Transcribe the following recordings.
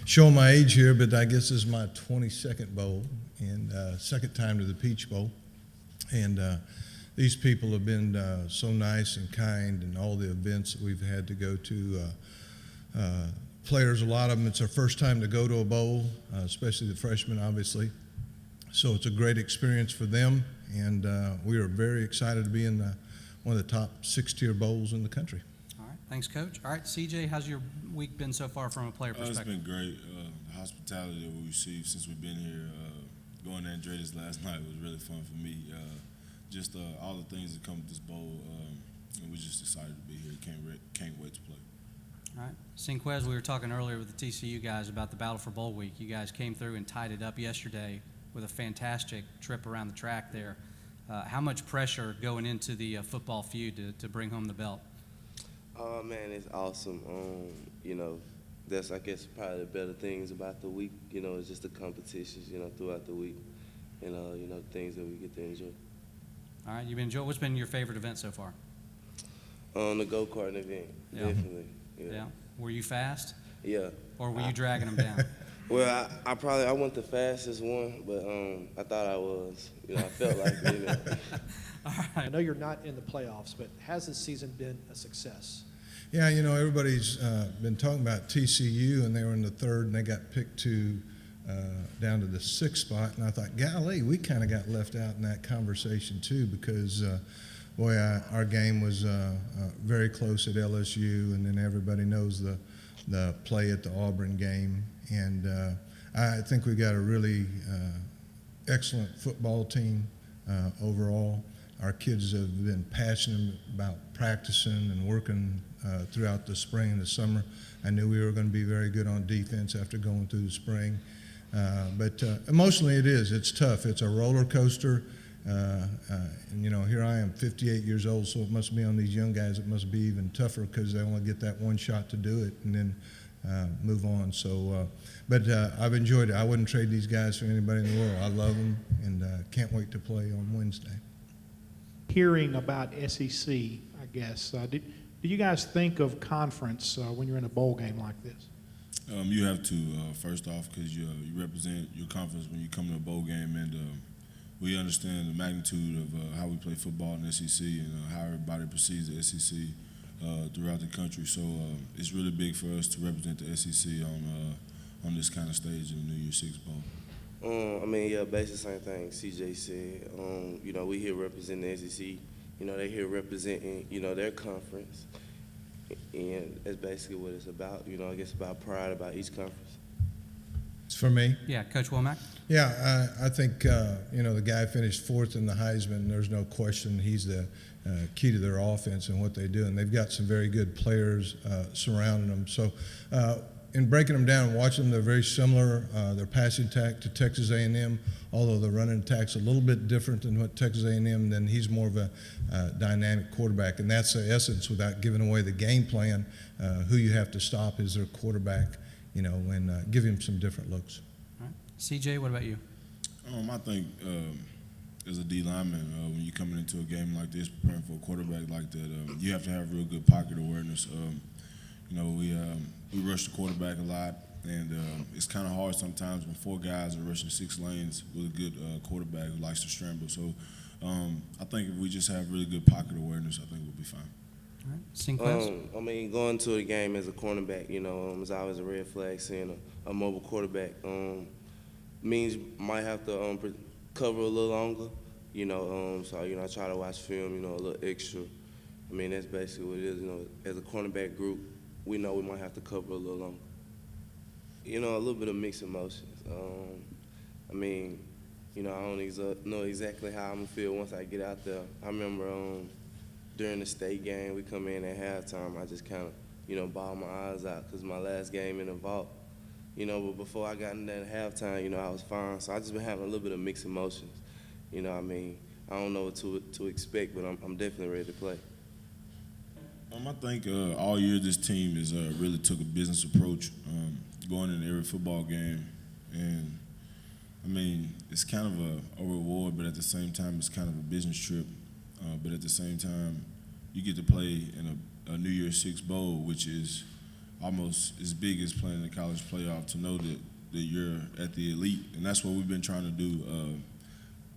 show my age here, but I guess this is my 22nd bowl and second time to the Peach Bowl. And these people have been so nice and kind, and all the events that we've had to go to. Players, a lot of them, it's their first time to go to a bowl, especially the freshmen, obviously. So it's a great experience for them, and we are very excited to be in one of the top 6-tier bowls in the country. All right, thanks, Coach. All right, CJ, how's your week been so far from a player perspective? It's been great. The hospitality that we received since we've been here, going to Andretti's last night was really fun for me. Just all the things that come with this bowl, and we're just excited to be here. Can't wait to play. All right, Cinquez, we were talking earlier with the TCU guys about the battle for bowl week. You guys came through and tied it up yesterday with a fantastic trip around the track there. How much pressure going into the football feud to bring home the belt? Oh, man, it's awesome. You know, that's, I guess, probably the better things about the week, you know, is just the competitions, you know, throughout the week and, you know, things that we get to enjoy. All right, you've been enjoying. What's been your favorite event so far? The go-karting event, definitely. Yeah. Were you fast? Yeah. Or were you dragging them down? Well, I went the fastest one, but I thought I was. You know, I felt like it. You know. All right. I know you're not in the playoffs, but has this season been a success? Yeah, you know, everybody's been talking about TCU, and they were in the 3rd, and they got picked to down to the 6th spot. And I thought, golly, we kind of got left out in that conversation too, because boy, our game was very close at LSU, and then everybody knows the play at the Auburn game. And I think we got a really excellent football team overall. Our kids have been passionate about practicing and working throughout the spring and the summer. I knew we were going to be very good on defense after going through the spring. But emotionally it's tough. It's a roller coaster. And, you know, here I am, 58 years old, so it must be on these young guys, it must be even tougher because they only get that one shot to do it and then move on. So, but I've enjoyed it. I wouldn't trade these guys for anybody in the world. I love them and can't wait to play on Wednesday. Hearing about SEC, I guess, do you guys think of conference when you're in a bowl game like this? You have to, first off, because you represent your conference when you come to a bowl game, and we understand the magnitude of how we play football in the SEC and how everybody perceives the SEC throughout the country. So it's really big for us to represent the SEC on this kind of stage in the New Year's Six Bowl. I mean, yeah, basically the same thing CJ said. You know, we here representing the SEC. You know, they here representing, you know, their conference. And that's basically what it's about. You know, I guess about pride about each conference. It's for me. Yeah, Coach Womack? Yeah, I think, you know, the guy finished 4th in the Heisman. There's no question he's the key to their offense and what they do. And they've got some very good players surrounding them. So in breaking them down and watching them, they're very similar. Their passing attack to Texas A&M, although the running attack's a little bit different than what Texas A&M, then he's more of a dynamic quarterback. And that's the essence, without giving away the game plan. Who you have to stop is their quarterback, you know, and give him some different looks. All right. CJ, what about you? I think as a D lineman, when you're coming into a game like this, preparing for a quarterback like that, you have to have real good pocket awareness. You know, we rush the quarterback a lot, and it's kind of hard sometimes when 4 guys are rushing 6 lanes with a good quarterback who likes to scramble. So I think if we just have really good pocket awareness, I think we'll be fine. All right. Cinquez? I mean, going to a game as a cornerback, you know, it's always a red flag seeing a mobile quarterback. Means you might have to cover a little longer, you know, so, you know, I try to watch film, you know, a little extra. I mean, that's basically what it is, you know, as a cornerback group, we know we might have to cover a little longer. You know, a little bit of mixed emotions. I mean, you know, I don't know exactly how I'm going to feel once I get out there. I remember during the state game, we come in at halftime, I just kind of, you know, bawled my eyes out because my last game in the vault. You know, but before I got in that halftime, you know, I was fine. So I just been having a little bit of mixed emotions. You know, I mean, I don't know what to expect, but I'm definitely ready to play. I think all year this team has really took a business approach going into every football game. And, I mean, it's kind of a reward, but at the same time, it's kind of a business trip. But at the same time, you get to play in a New Year's Six Bowl, which is almost as big as playing the college playoff to know that you're at the elite, and that's what we've been trying to do.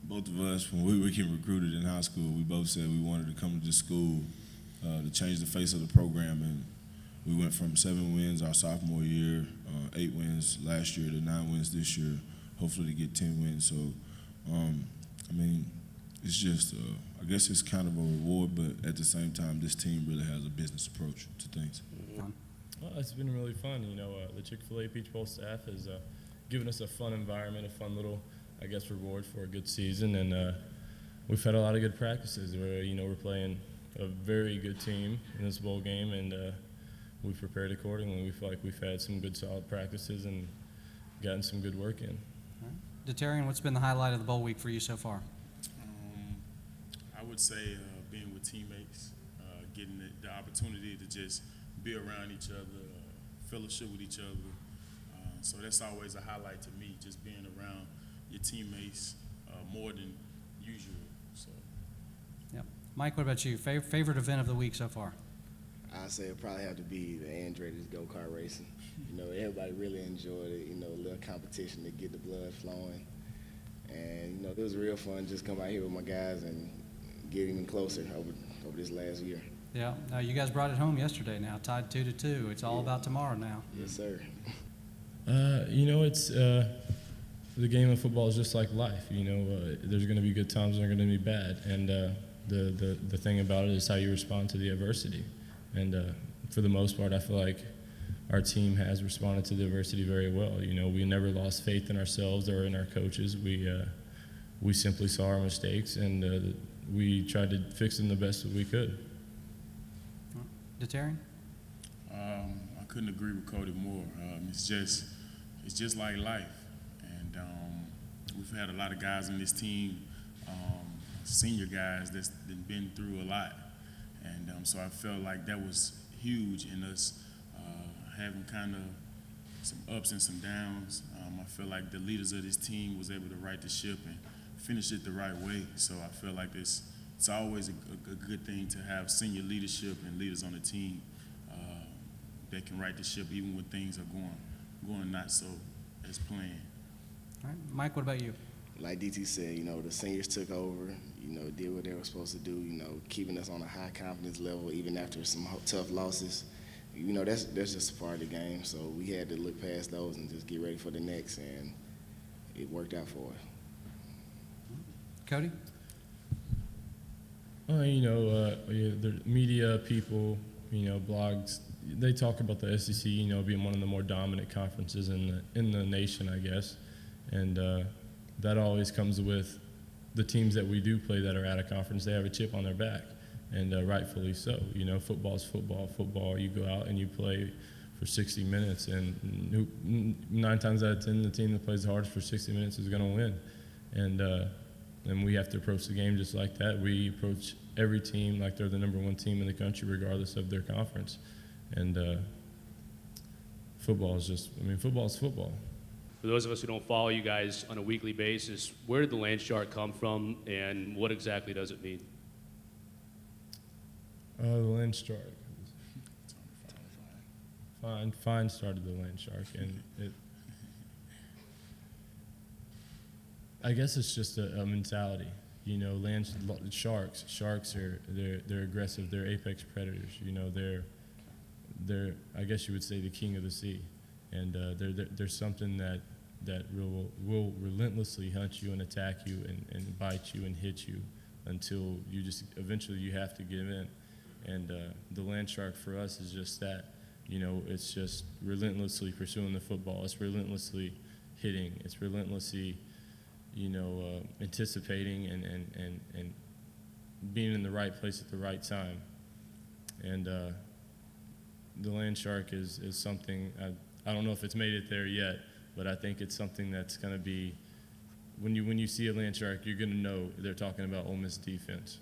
Both of us, when we were getting recruited in high school, we both said we wanted to come to this school to change the face of the program, and we went from 7 wins our sophomore year, 8 wins last year, to 9 wins this year, hopefully to get 10 wins. So, I mean, it's just, I guess it's kind of a reward, but at the same time, this team really has a business approach to things. Well, it's been really fun. You know, the Chick-fil-A Peach Bowl staff has given us a fun environment, a fun little, I guess, reward for a good season, and we've had a lot of good practices. We're playing a very good team in this bowl game, and we've prepared accordingly. We feel like we've had some good, solid practices and gotten some good work in. Detarian, what's been the highlight of the bowl week for you so far? I would say being with teammates, getting the opportunity to just be around each other, fellowship with each other. So that's always a highlight to me, just being around your teammates more than usual. So. Yep. Mike, what about you? Favorite event of the week so far? I say it probably have to be the Andretti's go-kart racing. You know, everybody really enjoyed it. You know, a little competition to get the blood flowing. And, you know, it was real fun just come out here with my guys and get even closer over this last year. Yeah. You guys brought it home yesterday now, tied 2-2. It's all about tomorrow now. Yes, sir. You know, it's the game of football is just like life. You know, there's going to be good times and there's going to be bad. And the thing about it is how you respond to the adversity. And for the most part, I feel like our team has responded to the adversity very well. You know, we never lost faith in ourselves or in our coaches. We simply saw our mistakes and we tried to fix them the best that we could. Detarian? I couldn't agree with Cody more. It's just like life, and we've had a lot of guys in this team, senior guys that's been through a lot, and so I felt like that was huge in us having kind of some ups and some downs. I feel like the leaders of this team was able to right the ship and finish it the right way. So I feel like it's always a good thing to have senior leadership and leaders on the team that can right the ship even when things are going not so as planned. All right. Mike, what about you? Like DT said, you know, the seniors took over, you know, did what they were supposed to do, you know, keeping us on a high confidence level even after some tough losses. You know, that's just a part of the game, so we had to look past those and just get ready for the next, and it worked out for us. Cody? You know, the media people, you know, blogs, they talk about the SEC, you know, being one of the more dominant conferences in the nation, I guess. And that always comes with the teams that we do play that are out of conference. They have a chip on their back, and rightfully so. You know, football's football. Football, you go out and you play for 60 minutes, and 9 times out of 10, the team that plays the hardest for 60 minutes is going to win. And we have to approach the game just like that. We approach every team like they're the #1 team in the country, regardless of their conference. And football is just, I mean, football is football. For those of us who don't follow you guys on a weekly basis, where did the land shark come from, and what exactly does it mean? The land shark. Fine started the land shark, and I guess it's just a mentality. You know, sharks are they're aggressive. They're apex predators. You know, they're I guess you would say the king of the sea, and they're something that will relentlessly hunt you and attack you and bite you and hit you until you just eventually you have to give in. And the land shark for us is just that. You know, it's just relentlessly pursuing the football. It's relentlessly hitting. It's relentlessly, you know, anticipating and being in the right place at the right time. And the land shark is something, I don't know if it's made it there yet, but I think it's something that's going to be, when you see a land shark, you're going to know they're talking about Ole Miss defense.